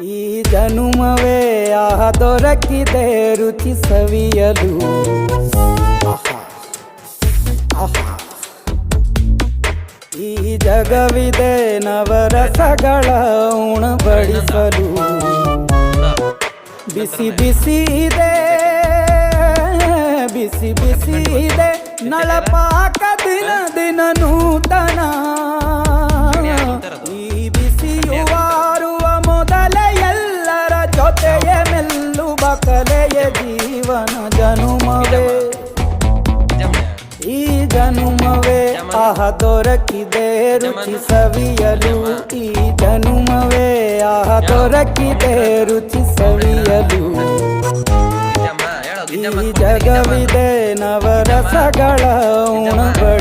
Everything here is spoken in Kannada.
ಈ ಜನುಮವೇ ಆಹ ದೊರಕಿದೆ ರುಚಿ ಸವಿಯಲು. ಈ ಜಗವಿದೆ ನವರಸಗಳ ಉಣಬಡಿಸಲು. ಬಿಸಿ ಬಿಸಿ ಇದೆ, ಬಿಸಿ ಬಿಸಿ ಇದೆ ನಳಪಾಕ ದಿನ ದಿನ ನೂತನ. ಈ ಬಿಸಿಯುವಾರುವ ಮೊದಲೇ ಎಲ್ಲರ ಜೊತೆಯ ಮೆಲ್ಲುವ ಕಲೆಯ ಜೀವನ ಜನುಮವೇ. ಈ ಜನುಮವೇ ಆಹ ದೊರಕಿದೆ ರುಚಿ ಸವಿಯಲು. ಈ ಜನುಮವೇ ಆಹ ದೊರಕಿದೆ ರುಚಿ ಸವಿಯಲು. ಈ ಜಗವಿದೆ ನವರಸಗಳ ಉಣಬಡಿಸಲು.